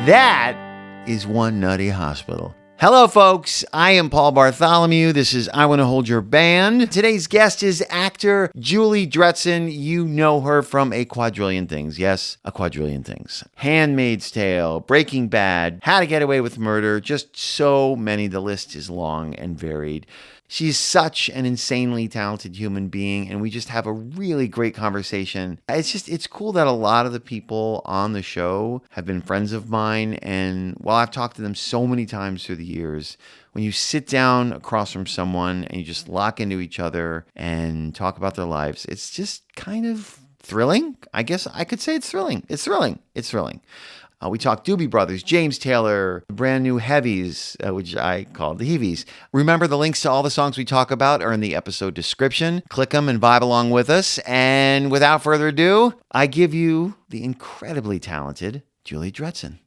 That is One Nutty Hospital. Hello, folks. I am Paul Bartholomew. This is I Want to Hold Your Band. Today's guest is actor Julie Dretzin. You know her from a quadrillion things. Yes, a quadrillion things. Handmaid's Tale, Breaking Bad, How to Get Away with Murder, just so many. The list is long and varied. She's such an insanely talented human being, and we just have a really great conversation. It's cool that a lot of the people on the show have been friends of mine, and while I've talked to them so many times through the years, when you sit down across from someone and you just lock into each other and talk about their lives, it's just kind of thrilling. I guess I could say it's thrilling. It's thrilling. It's thrilling. We talked Doobie Brothers, James Taylor, the brand new Heavies, which I call the Heavies. Remember, the links to all the songs we talk about are in the episode description. Click them and vibe along with us. And without further ado, I give you the incredibly talented Julie Dretzin.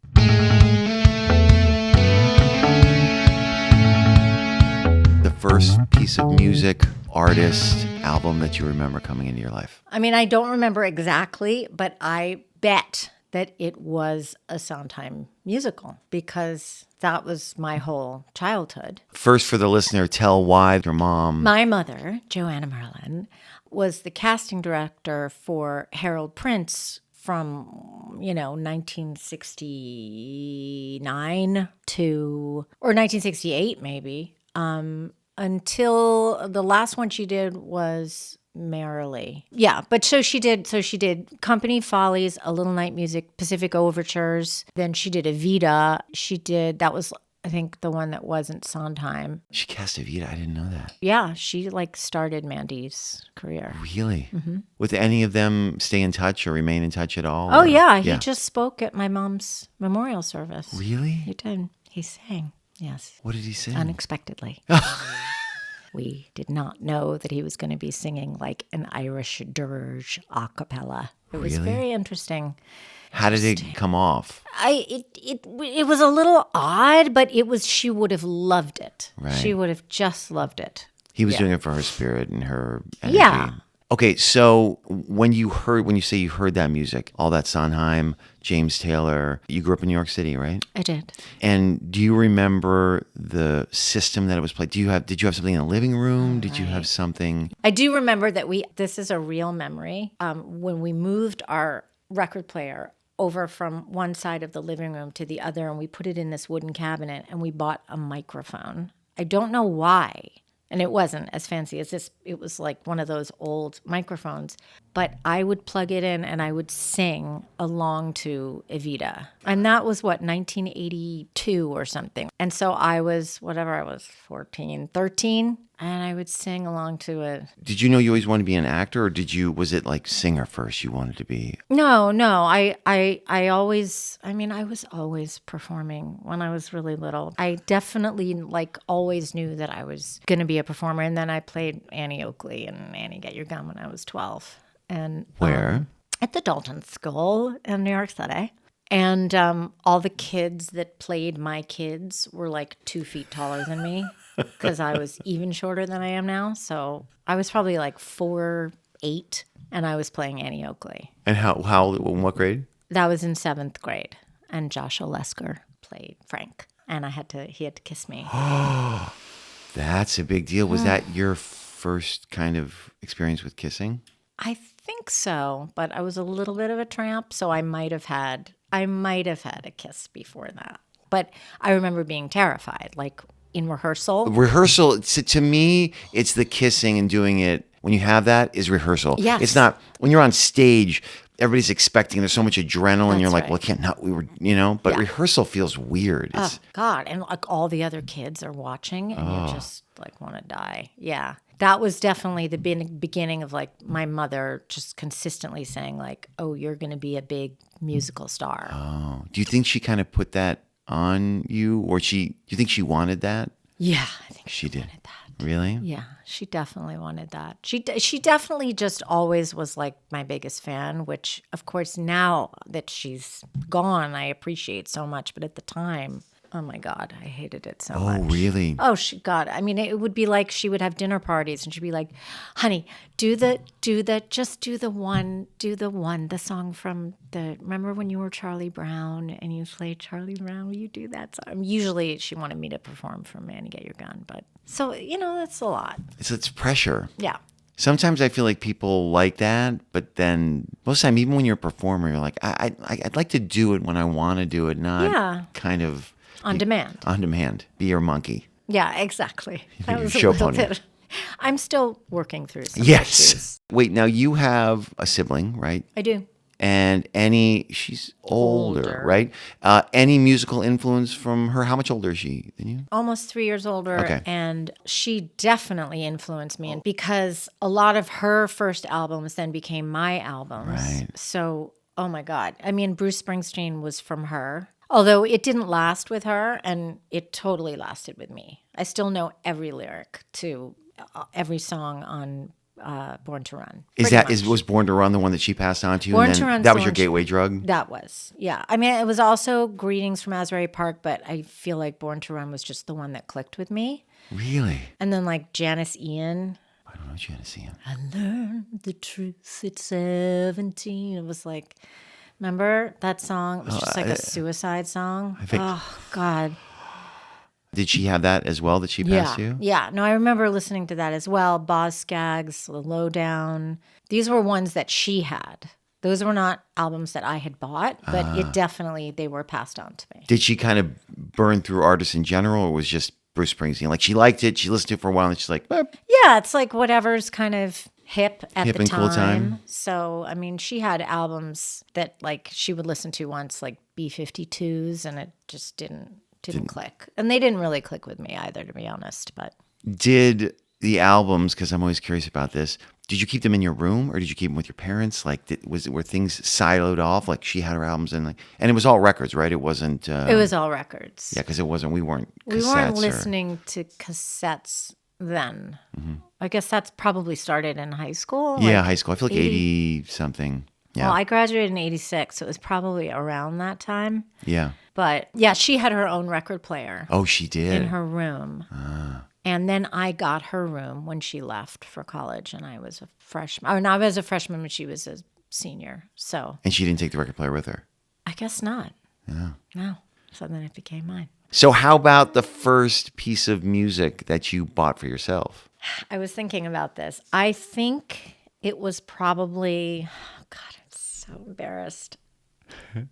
The first piece of music, artist, album that you remember coming into your life? I mean, I don't remember exactly, but I bet that it was a Sondheim musical because that was my whole childhood. First, for the listener, tell why your mom... My mother, Joanna Merlin, was the casting director for Harold Prince from, 1969 to, or 1968 maybe, until the last one she did was... Merrily. Yeah, but so she did Company Follies, A Little Night Music, Pacific Overtures. Then she did Evita. That was, I think, the one that wasn't Sondheim. She cast Evita? I didn't know that. Yeah, she started Mandy's career. Really? Mm-hmm. With any of them stay in touch or remain in touch at all? Oh, yeah. He just spoke at my mom's memorial service. Really? He did. He sang. Yes. What did he sing? Unexpectedly. We did not know that he was going to be singing like an Irish dirge a cappella. It was very interesting. How did it come off? It was a little odd, but she would have loved it. Right. She would have just loved it. He was doing it for her spirit and her energy. Yeah. Okay, so when you say you heard that music, all that Sondheim, James Taylor, you grew up in New York City, right? I did. And do you remember the system that it was played? Did you have something in the living room? Did you have something? I do remember that this is a real memory. When we moved our record player over from one side of the living room to the other, and we put it in this wooden cabinet, and we bought a microphone. I don't know why. And it wasn't as fancy as this. It was like one of those old microphones. But I would plug it in and I would sing along to Evita. And that was, 1982 or something. And so I was, 14, 13. And I would sing along to it. Did you know you always wanted to be an actor, or was it like singer first you wanted to be? No. I was always performing when I was really little. I definitely always knew that I was going to be a performer. And then I played Annie Oakley and Annie Get Your Gun when I was 12. And where? At the Dalton School in New York City. And all the kids that played my kids were 2 feet taller than me. Because I was even shorter than I am now. So I was probably 4'8", and I was playing Annie Oakley. And how in what grade? That was in 7th grade. And Josh Olesker played Frank. And he had to kiss me. Oh, that's a big deal. Was that your first kind of experience with kissing? I think so, but I was a little bit of a tramp, so I might have had a kiss before that. But I remember being terrified, in rehearsal. Rehearsal, to me, it's the kissing and doing it. When you have that, is rehearsal. Yes. It's not, when you're on stage, everybody's expecting, there's so much adrenaline, That's you're like, right. well, but rehearsal feels weird. Oh, God. And all the other kids are watching and you just want to die. Yeah. That was definitely the beginning of my mother just consistently saying oh, you're going to be a big musical star. Oh, do you think she kind of put that on you, or do you think she wanted that? Yeah, I think she did. Wanted that. Really? Yeah, she definitely wanted that. She definitely just always was my biggest fan, which of course now that she's gone, I appreciate so much. But at the time, Oh my God, I hated it so Oh, much. really? Oh, God. I mean, it would be like she would have dinner parties and she'd be like, honey, just do the one, the song from remember when you were Charlie Brown and you played Charlie Brown? Will you do that song? Usually she wanted me to perform for Man, Get Your Gun. But so, that's a lot. It's pressure. Yeah. Sometimes I feel like people like that, but then most of the time, even when you're a performer, you're like, I'd like to do it when I want to do it, not kind of On demand. On demand. Be your monkey. Yeah, exactly. That was a Show little pony. bit. I'm still working through some Yes. issues. Wait, now you have a sibling, right? I do. And she's older, Older. right? Any musical influence from her? How much older is she than you? Almost 3 years older. Okay. And she definitely influenced me because a lot of her first albums then became my albums. Right. So, oh my God. I mean, Bruce Springsteen was from her. Although it didn't last with her, and it totally lasted with me. I still know every lyric to every song on Born to Run. Was Born to Run the one that she passed on to you? Born and to then Run's that the was your one she- gateway drug? That was, yeah. I mean, it was also Greetings from Asbury Park, but I feel like Born to Run was just the one that clicked with me. Really? And then like Janice Ian. I don't know what you're going to see. I learned the truth at 17. It was like, remember that song? It was just like a suicide song. Oh, God. Did she have that as well that she passed you? Yeah. No, I remember listening to that as well. Boz Scaggs, The Lowdown. These were ones that she had. Those were not albums that I had bought, but they were passed on to me. Did she kind of burn through artists in general, or was just Bruce Springsteen? Like she liked it, she listened to it for a while, and she's like, Yeah, it's like whatever's kind of hip at Hip the and time. cool time. So, I mean, she had albums that like she would listen to once, like B-52s, and it just didn't click. And they didn't really click with me either, to be honest. But did the albums, because I'm always curious about this, did you keep them in your room or did you keep them with your parents? Like, were things siloed off? Like she had her albums and it was all records, right? It wasn't. it was all records. Yeah, because it wasn't. We weren't listening to cassettes then. Mm-hmm. I guess that's probably started in high school. Yeah, like high school. I feel like 80 something. Yeah. Well, I graduated in 86, so it was probably around that time. Yeah. But yeah, she had her own record player. Oh, she did? In her room. And then I got her room when she left for college, and I was a freshman. Or no, I was a freshman when she was a senior. So. And she didn't take the record player with her? I guess not. Yeah. No. So then it became mine. So how about the first piece of music that you bought for yourself? I was thinking about this. I think it was probably, oh God, I'm so embarrassed.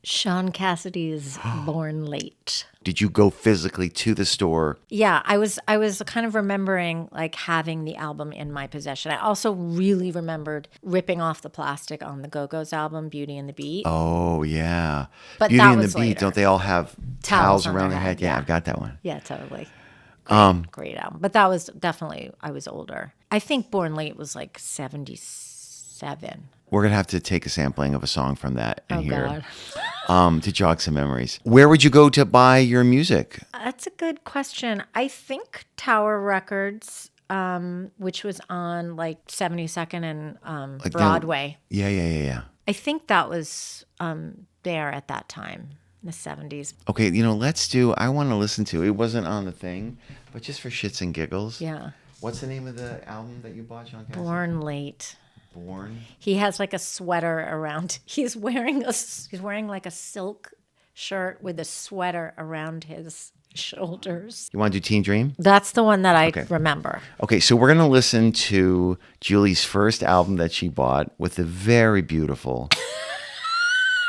Sean Cassidy's Born Late. Did you go physically to the store? Yeah, I was kind of remembering like having the album in my possession. I also really remembered ripping off the plastic on the Go-Go's album, Beauty and the Beat. Oh, yeah. But Beauty that and was the Beat, later. don't they all have towels around their head? Yeah, I've got that one. Yeah, totally. Great album. But that was definitely, I was older. I think Born Late was like 77. We're going to have to take a sampling of a song from that and hear God. to jog some memories. Where would you go to buy your music? That's a good question. I think Tower Records, which was on like 72nd and Like Broadway. Yeah. I think that was there at that time, in the 70s. Okay, let's do, I want to listen to, it wasn't on the thing, but just for shits and giggles. Yeah. What's the name of the album that you bought, Sean Cassidy? Born Late. Born? He has like a sweater around. He's wearing like a silk shirt with a sweater around his shoulders. You want to do Teen Dream? That's the one that I remember. Okay, so we're going to listen to Julie's first album that she bought with the very beautiful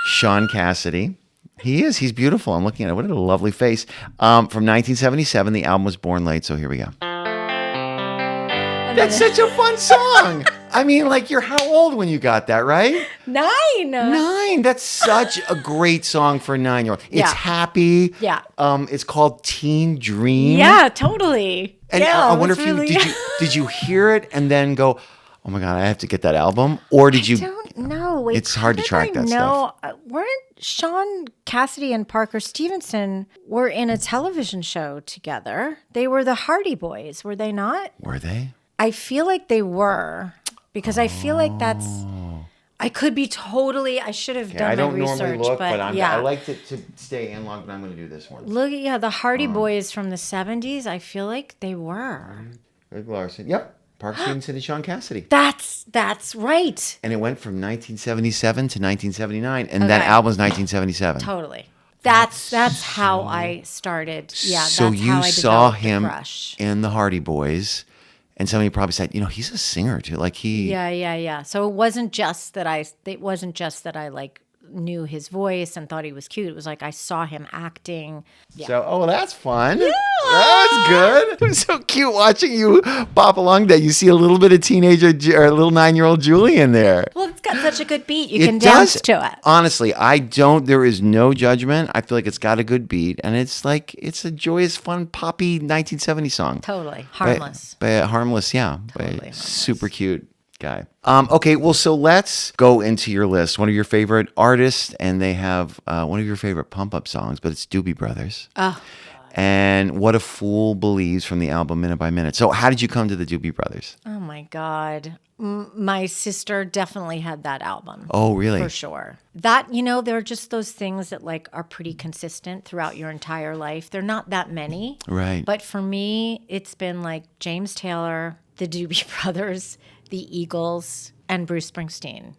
Sean Cassidy. He's beautiful. I'm looking at it. What a lovely face. From 1977, the album was Born Late, so here we go. That's such a fun song. I mean, like, you're how old when you got that, right? 9. 9. That's such a great song for a 9-year-old. It's happy. Yeah. It's called Teen Dream. Yeah, totally. And yeah, I wonder if did you hear it and then go, oh my God, I have to get that album? Or did you? I don't know. Wait, it's hard to track that stuff. Weren't Sean Cassidy and Parker Stevenson were in a television show together? They were the Hardy Boys, were they not? Were they? I feel like they were, because I feel like I could be totally. I should have done I don't my research, normally look, but I like to stay analog, but I'm going to do this one. Look, the Hardy Boys from the 70s. I feel like they were. Greg Larson. Yep. Park Street and City, Sean Cassidy. That's right. And it went from 1977 to 1979, and that album's 1977. Totally. That's how I started. Yeah. So that's you how I saw developed the him crush. in the Hardy Boys, and somebody probably said, he's a singer too. Like he. Yeah. So it wasn't just that I like knew his voice and thought he was cute. It was like I saw him acting. Yeah. So, that's fun. Yeah. That's good. It was so cute watching you bop along that. You see a little bit of teenager or a little 9-year-old Julie in there. Well, it's got such a good beat. You can dance to it. Honestly, there is no judgment. I feel like it's got a good beat, and it's a joyous, fun, poppy 1970 song. Totally. Harmless. Harmless, yeah. Totally harmless. Super cute guy. Okay, well, so let's go into your list. One of your favorite artists, and they have one of your favorite pump-up songs, but it's Doobie Brothers. Oh. And What a Fool Believes from the album Minute by Minute. So how did you come to the Doobie Brothers? Oh, my God. My sister definitely had that album. Oh, really? For sure. That, there are just those things that like are pretty consistent throughout your entire life. They're not that many. Right. But for me, it's been like James Taylor, the Doobie Brothers, the Eagles, and Bruce Springsteen,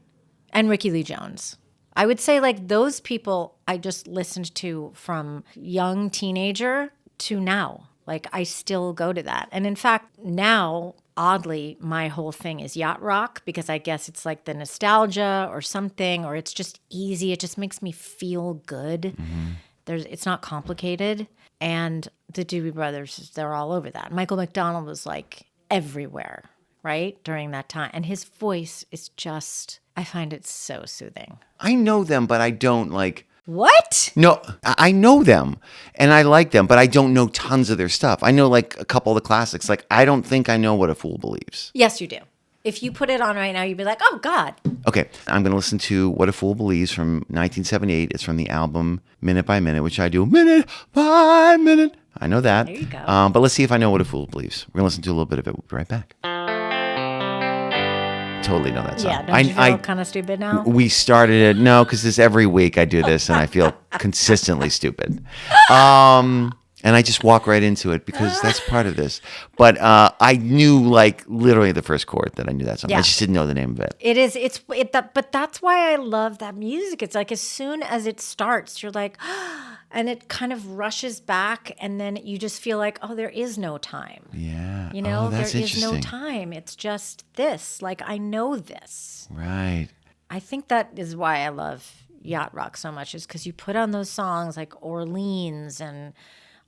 and Ricky Lee Jones. I would say like those people I just listened to from young teenager to now. Like I still go to that. And in fact, now, oddly, my whole thing is yacht rock because I guess it's like the nostalgia or something, or it's just easy. It just makes me feel good. Mm-hmm. It's not complicated. And the Doobie Brothers, they're all over that. Michael McDonald was like everywhere, right, during that time. And his voice is just, I find it so soothing. I know them, but I don't like... What? No, I know them, and I like them, but I don't know tons of their stuff. I know like a couple of the classics. Like, I don't think I know What a Fool Believes. Yes, you do. If you put it on right now, you'd be like, oh, God. Okay, I'm going to listen to What a Fool Believes from 1978. It's from the album Minute by Minute, which I do minute by minute. I know that. There you go. But let's see if I know What a Fool Believes. We're going to listen to a little bit of it. We'll be right back. Totally know that song. Yeah, don't you feel kind of stupid now? We started it. No, because every week I do this and I feel consistently stupid. And I just walk right into it because that's part of this. But I knew like literally the first chord that I knew that song. Yeah. I just didn't know the name of it. It is. But that's why I love that music. It's like as soon as it starts, you're like, and it kind of rushes back, and then you just feel like, oh, there is no time. Yeah. There is no time. It's just this. Like I know this. Right. I think that is why I love yacht rock so much, is because you put on those songs like Orleans and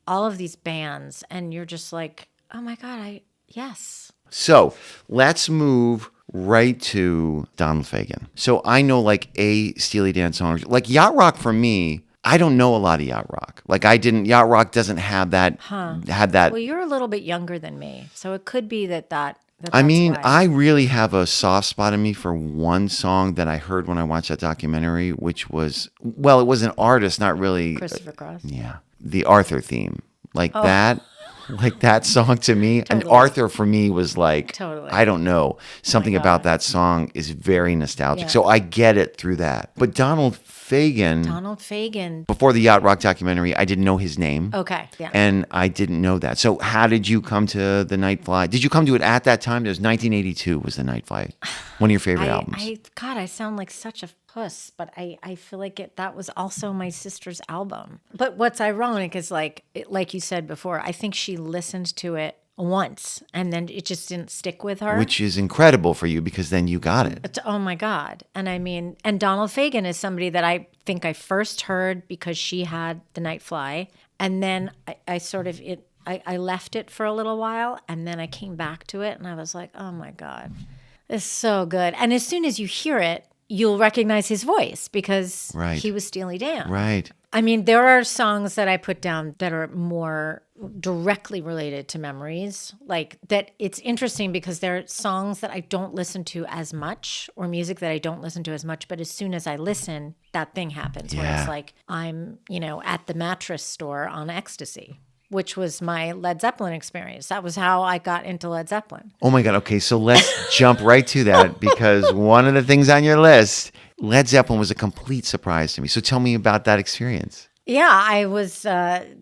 all of these bands, and you're just like, oh my God, yes. So let's move right to Donald Fagen. So I know like a Steely Dan song, like yacht rock for me. I don't know a lot of yacht rock. Like yacht rock doesn't have that, had that. Well, you're a little bit younger than me, so it could be that I mean, I really have a soft spot in me for one song that I heard when I watched that documentary, which was, well, it was an artist, not really. Christopher Cross. Yeah. The Arthur theme. Like that song to me. Totally. And Arthur for me was like, totally. I don't know. Something about that song is very nostalgic. Yeah. So I get it through that. But Donald Fagen. Before the yacht rock documentary, I didn't know his name. Okay, yeah. And I didn't know that. So how did you come to the Night Fly? Did you come to it at that time? It was 1982 was the Night Fly. One of your favorite albums. God, I sound like such a puss, but I feel like that was also my sister's album. But what's ironic is like you said before, I think she listened to it once and then it just didn't stick with her, which is incredible for you because then you got it. Oh my God. And I mean, and Donald Fagen is somebody that I think I first heard because she had the Night Fly, and then I left it for a little while, and then I came back to it and I was like, oh my God, it's so good. And as soon as you hear it, you'll recognize his voice because he was Steely Dan. Right. I mean, there are songs that I put down that are more directly related to memories. Like that, it's interesting because there are songs that I don't listen to as much, or music that I don't listen to as much, but as soon as I listen, that thing happens where it's like I'm, at the mattress store on ecstasy, which was my Led Zeppelin experience. That was how I got into Led Zeppelin. Oh my God. Okay, so let's jump right to that because one of the things on your list, Led Zeppelin, was a complete surprise to me. So tell me about that experience. Yeah, I was, I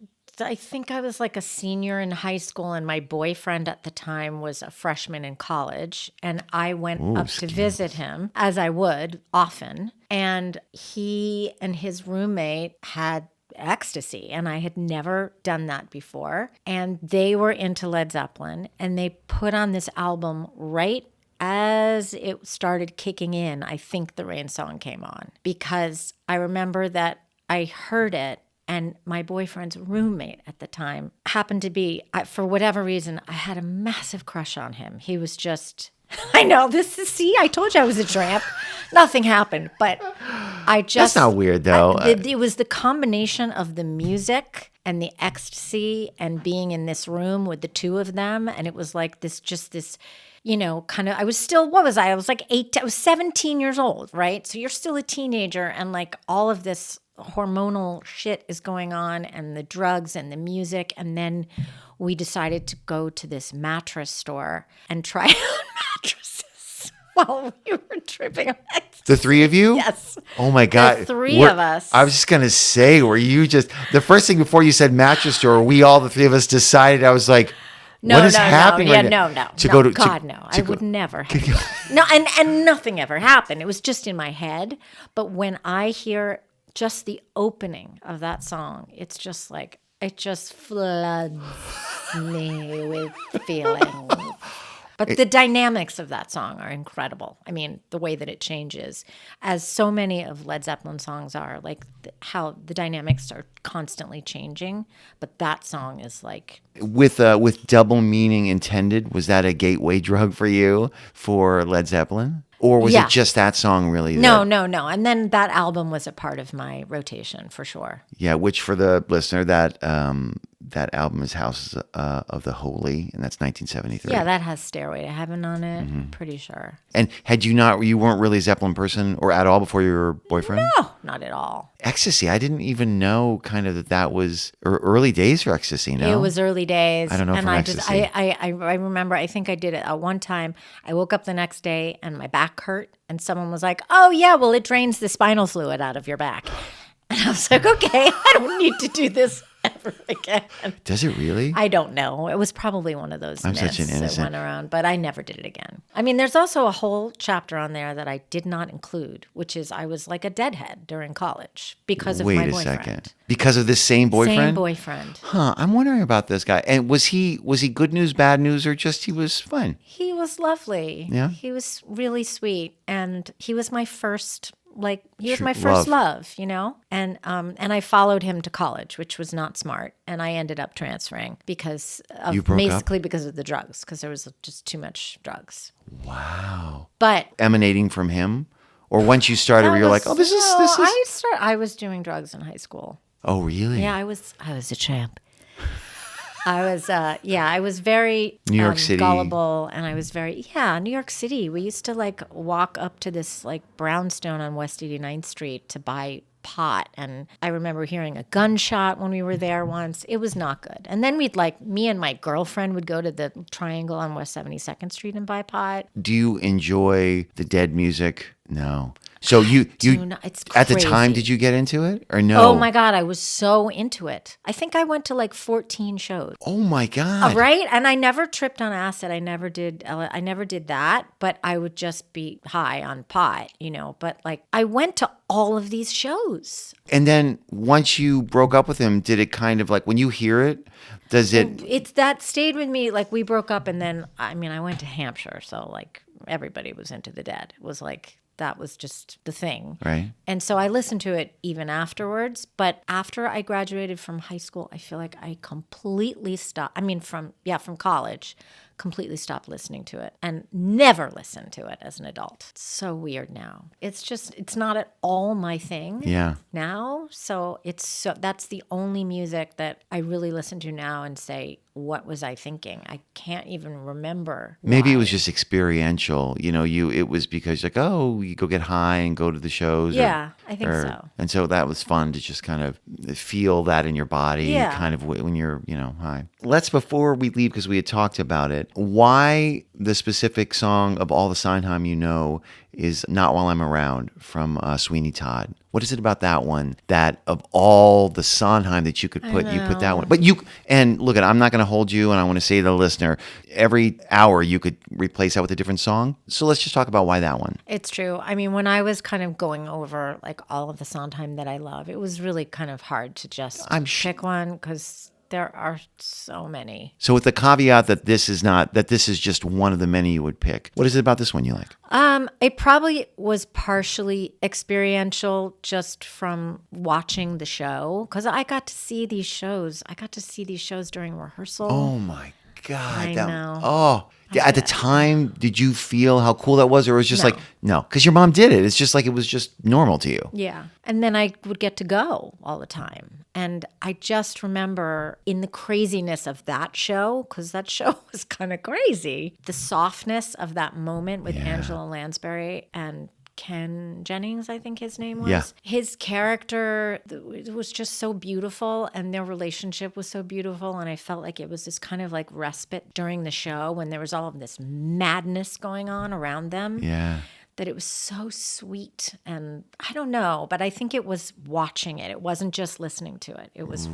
think I was like a senior in high school, and my boyfriend at the time was a freshman in college. And I went up to visit him, as I would often. And he and his roommate had ecstasy, and I had never done that before. And they were into Led Zeppelin, and they put on this album right as it started kicking in. I think the Rain song came on, because I remember that I heard it, and my boyfriend's roommate at the time happened to be, for whatever reason, I had a massive crush on him. He was just, I know, see, I told you I was a tramp. Nothing happened, but I just. That's not weird, though. It was the combination of the music and the ecstasy and being in this room with the two of them. And it was like this, kind of, I was still, what was I? I was like I was 17 years old, right? So you're still a teenager, and like all of this hormonal shit is going on, and the drugs and the music. And then we decided to go to this mattress store and try on mattresses while we were tripping on ecstasy. The three of you? Yes. Oh my God. The three of us. I was just going to say, were you just, the first thing before you said mattress store, the three of us decided, I was like, what is happening right now? No. I would never have. No, and nothing ever happened. It was just in my head. But when I hear just the opening of that song, it's just like, it just floods me with feelings. But the dynamics of that song are incredible. I mean, the way that it changes, as so many of Led Zeppelin songs are, like how the dynamics are constantly changing. But that song is like... With double meaning intended, was that a gateway drug for you for Led Zeppelin? Or was it just that song really? No. And then that album was a part of my rotation for sure. Yeah, which for the listener, that album is House of the Holy, and that's 1973. Yeah, that has Stairway to Heaven on it, pretty sure. And you weren't really a Zeppelin person or at all before your boyfriend? No, not at all. Ecstasy, I didn't even know kind of that was early days for Ecstasy, no? It was early days. I don't know and from Ecstasy. I remember, I think I did it at one time. I woke up the next day and my back hurt, and someone was like, oh yeah, well it drains the spinal fluid out of your back. And I was like, okay, I don't need to do this ever again. Does it really? I don't know. It was probably one of those myths such an innocent. that went around, but I never did it again. I mean, there's also a whole chapter on there that I did not include, which is I was like a deadhead during college because of my boyfriend. Wait a second. Because of this same boyfriend? Same boyfriend. Huh. I'm wondering about this guy. And was he good news, bad news, or just he was fun? He was lovely. Yeah? He was really sweet. And he was my first... he was my first love, And I followed him to college, which was not smart. And I ended up transferring because of the drugs, because there was just too much drugs. Wow. But emanating from him? Or once you started, you're like, oh, this is. I was doing drugs in high school. Oh, really? Yeah, I was a tramp. I was very New York City gullible, and I was very New York City. We used to walk up to this brownstone on West 89th Street to buy pot, and I remember hearing a gunshot when we were there once. It was not good. And then me and my girlfriend would go to the Triangle on West 72nd Street and buy pot. Do you enjoy the Dead music? No. So it's at the time, did you get into it or no? Oh my God, I was so into it. I think I went to 14 shows. Oh my God. Right? And I never tripped on acid. I never did that, but I would just be high on pot, But I went to all of these shows. And then once you broke up with him, did it kind of when you hear it, does it? It's that stayed with me. We broke up, and then I went to Hampshire, so everybody was into the Dead. It was that was just the thing. Right. And so I listened to it even afterwards. But after I graduated from high school, I feel like I completely stopped. From college, completely stopped listening to it and never listened to it as an adult. It's so weird now. It's not at all my thing now. So that's the only music that I really listen to now and say, what was I thinking? I can't even remember. Maybe why. it was just experiential. It was because like, oh, you go get high and go to the shows. Yeah, I think so. And so that was fun to just kind of feel that in your body, kind of when you're, high. Before we leave, because we had talked about it, why the specific song of all the Sondheim is Not While I'm Around from Sweeney Todd? What is it about that one that of all the Sondheim that you could put, you put that one? But and look I'm not going to hold you, and I want to say to the listener, every hour you could replace that with a different song. So let's just talk about why that one. It's true. I mean, when I was kind of going over like all of the Sondheim that I love, it was really kind of hard to just pick one because there are so many. So with the caveat that this is just one of the many you would pick. What is it about this one you like? It probably was partially experiential just from watching the show because I got to see these shows. During rehearsal. Oh my God. I know. Oh, at the time, did you feel how cool that was? Or it was just no, because your mom did it. It's just like it was just normal to you. Yeah. And then I would get to go all the time. And I just remember in the craziness of that show, because that show was kind of crazy, the softness of that moment with Angela Lansbury and Ken Jennings, I think his name was. Yeah. His character was just so beautiful, and their relationship was so beautiful. And I felt like it was this kind of like respite during the show when there was all of this madness going on around them. Yeah. That it was so sweet. And I don't know, but I think it was watching it. It wasn't just listening to it. It was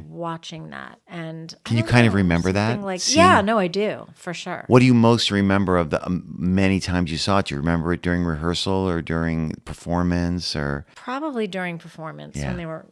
watching that. And can you kind of remember that? I do, for sure. What do you most remember of the many times you saw it? Do you remember it during rehearsal or during performance or? Probably during performance when they were,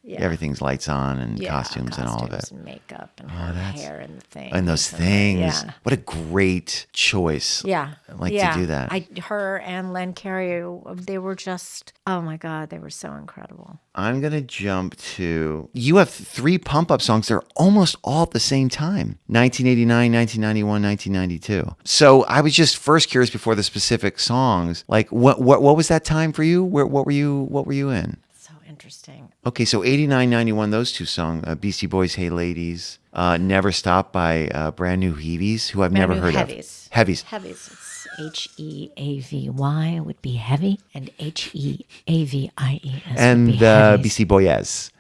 Everything's lights on and costumes and all of it. And makeup and her hair and the things. And those things. What a great choice. Yeah. I like to do that. Her and Len Carey, they were just, oh my God, they were so incredible. I'm going to jump to, you have 3 pump-up songs. They're almost all at the same time, 1989, 1991, 1992. So I was just first curious before the specific songs, like what was that time for you? What were you in? So interesting. Okay, so 89, 91, those 2 songs, Beastie Boys, Hey Ladies, Never Stop by Brand New Heavies, who I've never heard of. Heavies. Heavies. H-E-A-V-Y would be heavy, and H-E-A-V-I-E-S and would be heavies. Beastie Boys.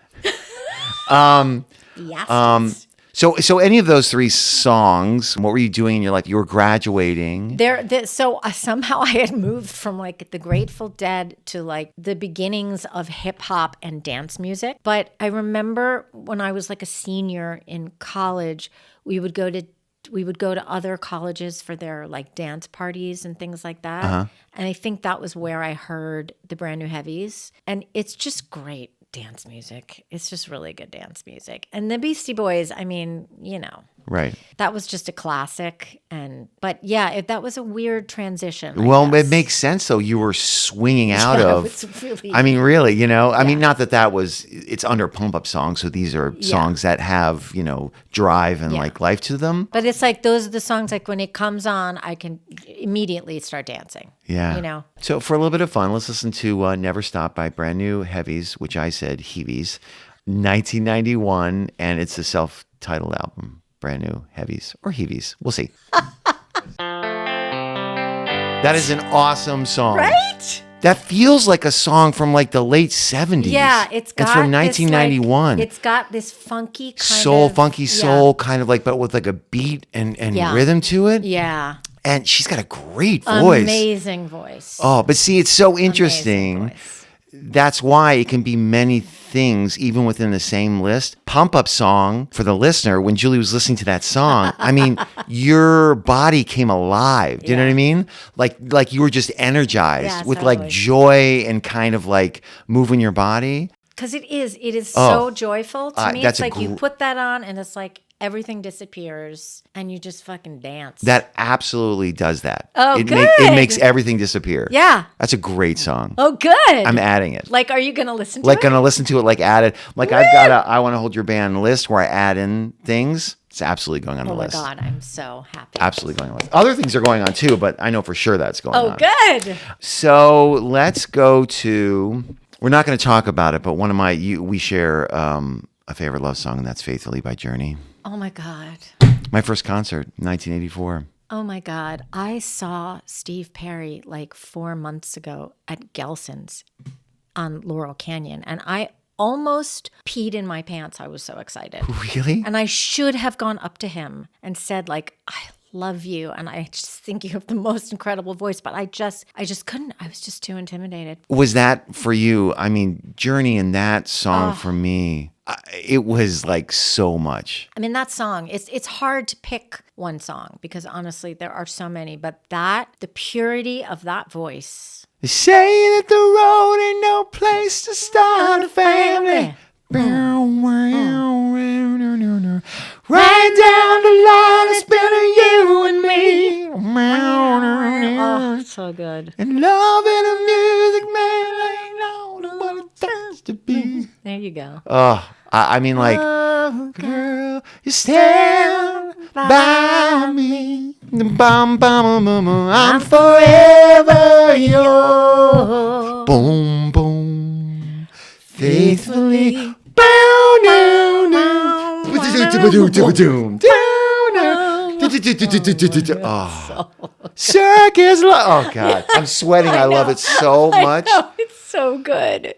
Yes. So any of those 3 songs, what were you doing in your life? You were graduating. So somehow I had moved from like the Grateful Dead to like the beginnings of hip hop and dance music. But I remember when I was like a senior in college, we would go to other colleges for their like dance parties and things like that. Uh-huh. And I think that was where I heard the Brand New Heavies. And it's just great dance music. It's just really good dance music. And the Beastie Boys, I mean, Right. That was just a classic. But that was a weird transition. Well, it makes sense though. You were swinging out of. It's really, I mean, really, I mean, not that was. It's under pump-up songs, so these are songs that have drive and like life to them. But it's like those are the songs like when it comes on, I can immediately start dancing. Yeah. So for a little bit of fun, let's listen to "Never Stop" by Brand New Heavies, which I said Heavies, 1991, and it's a self-titled album. Brand New Heavies or Heavies. We'll see. That is an awesome song. Right? That feels like a song from like the late 70s. Yeah, it's from 1991. It's got this funky kind soul kind of like, but with like a beat and rhythm to it. Yeah. And she's got a great voice. Amazing voice. Oh, but see, it's so interesting. That's why it can be many things, even within the same list. Pump-up song for the listener, when Julie was listening to that song, I mean, your body came alive. Do you know what I mean? Like you were just energized with like joy and kind of like moving your body. Because it is so joyful to me. It's like you put that on and it's like everything disappears and you just fucking dance. That absolutely does that. Oh, good. It makes everything disappear. Yeah. That's a great song. Oh, good. I'm adding it. Like, are you going to listen to it? Like, going to listen to it, like add it. Like, I've got a I Want to Hold Your Band list where I add in things. It's absolutely going on the Oh my list. God, I'm so happy. Absolutely going on the list. Other things are going on too, but I know for sure that's going on. Oh, good. So let's go to. We're not going to talk about it, but one of we share a favorite love song, and that's "Faithfully" by Journey. Oh my God. My first concert, 1984. Oh my God. I saw Steve Perry like 4 months ago at Gelson's on Laurel Canyon, and I almost peed in my pants. I was so excited. Really? And I should have gone up to him and said, like, I love you. And I just think you have the most incredible voice. But I just couldn't. I was just too intimidated. Was that for you? I mean, Journey and that song for me, it was like so much. I mean, that song, it's hard to pick one song because honestly, there are so many. But the purity of that voice. They say that the road ain't no place to start a family. Right down the line, it's been you and me. Oh, so good. And love and the music, man, ain't know what it has to be. There you go. Oh, I mean, like, girl, you stand by me. Bum, bum, bum, bum, I'm forever yours. Boom, boom. Faithfully. Bow, no, no. Oh, circus. Oh, God. I'm sweating. I love it so much. I know, it's so good.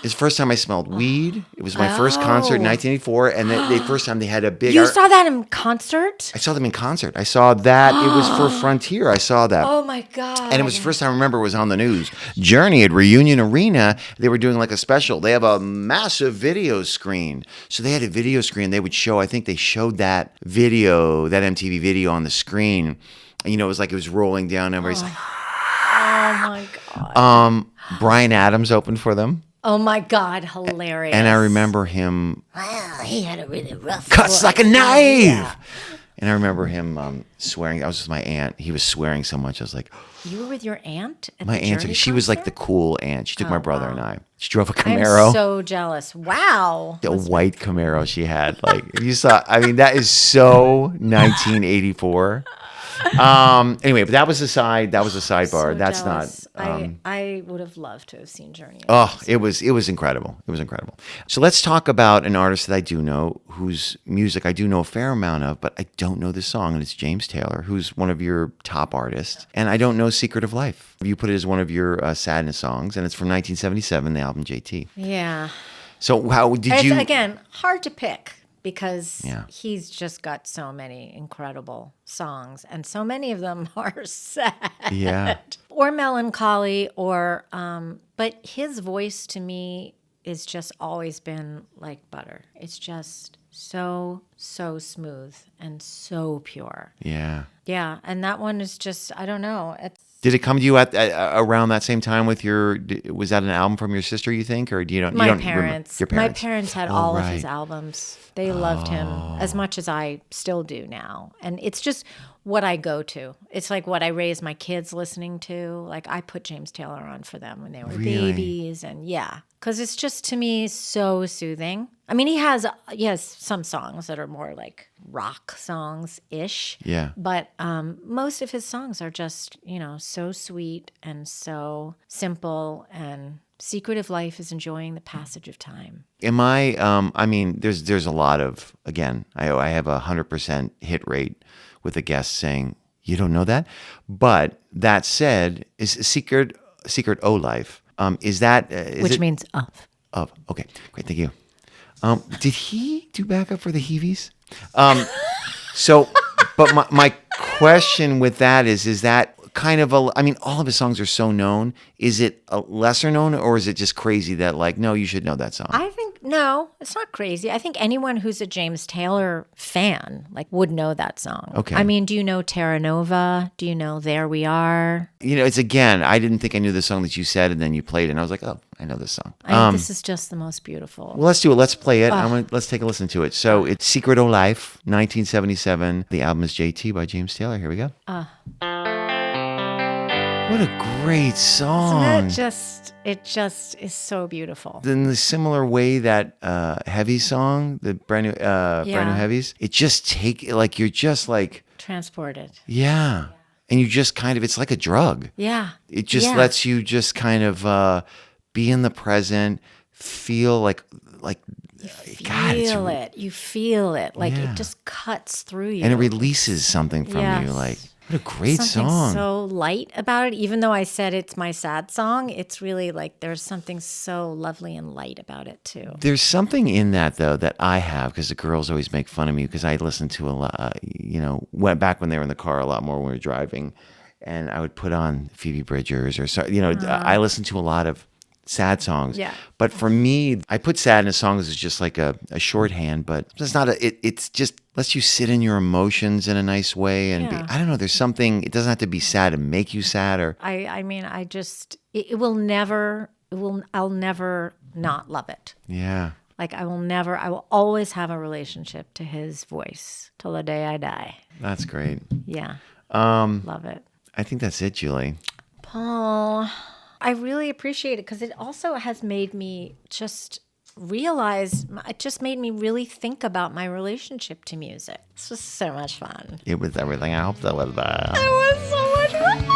It's the first time I smelled weed. It was my first concert in 1984, and the first time they had a big. You saw that in concert? I saw them in concert. I saw that. It was for Frontier. I saw that. Oh my God. And it was the first time I remember it was on the news. Journey at Reunion Arena, they were doing like a special. They have a massive video screen. So they had a video screen. They would show, I think they showed that video, that MTV video on the screen. And, you know, it was like it was rolling down. Everybody's like, oh my God. Brian Adams opened for them. Oh my God, hilarious. And I remember him. Well, he had a really rough Cuts voice. like a knife. Yeah. And I remember him swearing. I was with my aunt. He was swearing so much. I was like, You were with your aunt at my the aunt. Journey She was like the concert? cool aunt. She took my brother and I. She drove a I'm Camaro. so jealous. Wow. A white Camaro she had. Like you saw. I mean, that is so 1984. Anyway, but that was a side. That was a sidebar. So That's jealous. not. I would have loved to have seen Journey. Oh, it was incredible. It was incredible. So let's talk about an artist that I do know, whose music I do know a fair amount of, but I don't know this song, and it's James Taylor, who's one of your top artists, and I don't know "Secret of Life." You put it as one of your sadness songs, and it's from 1977, the album JT. Yeah. So how did It's, you? again, hard to pick because Yeah. he's just got so many incredible songs, and so many of them are sad. Yeah. Or melancholy, or but his voice to me is just always been like butter. It's just so smooth and so pure. Yeah. Yeah, and that one is just, I don't know. Did it come to you at around that same time with your? Was that an album from your sister? You think, or do you don't? My you don't remember? parents. Your parents. My parents had Oh, all of his right. albums. They loved him as much as I still do now. And it's just what I go to. It's like what I raise my kids listening to. Like I put James Taylor on for them when they were Really? babies. And yeah, because it's just to me so soothing. I mean, he has some songs that are more like rock songs-ish. Yeah. But most of his songs are just, so sweet and so simple, and Secret of Life is enjoying the passage of time. Am I? I mean, there's a lot of, again, I have 100% hit rate with a guest saying you don't know that. But that said, is Secret O Life? Is that Which means of. Okay, great, thank you. Did he do backup for the Heavies? So, but my question with that is that kind of I mean, all of his songs are so known. Is it a lesser known, or is it just crazy that like, no, you should know that song? I think, no, it's not crazy. I think anyone who's a James Taylor fan would know that song. Okay. I mean, do you know Terra Nova? Do you know There We Are? It's again, I didn't think I knew the song that you said, and then you played it, and I was like, oh, I know this song. This is just the most beautiful. Well, let's do it. Let's play it. Let's take a listen to it. So it's Secret O Life, 1977. The album is JT by James Taylor. Here we go. What a great song. It just is so beautiful. In the similar way that Heavy song, the brand new Heavies, it just you're just like Transported. yeah. And you just kind of, it's like a drug. Yeah. It just lets you just kind of be in the present, feel like You feel it. Like it just cuts through you. and it releases something from you. Like, what a great something song. so light about it. Even though I said it's my sad song, it's really like there's something so lovely and light about it too. There's something in that though that I have, because the girls always make fun of me because I listen to a lot, went back when they were in the car a lot more when we were driving, and I would put on Phoebe Bridgers or so, I listen to a lot of sad songs. Yeah. But for me, I put sadness songs as just like a shorthand, but it's not it's just lets you sit in your emotions in a nice way and be, I don't know, there's something, it doesn't have to be sad to make you sad or. I'll never not love it. Yeah. Like I will always have a relationship to his voice till the day I die. That's great. Yeah. Love it. I think that's it, Julie. Paul, I really appreciate it because it also has made me just realize, it just made me really think about my relationship to music. This was so much fun. It was everything I hoped that was. It was so much fun.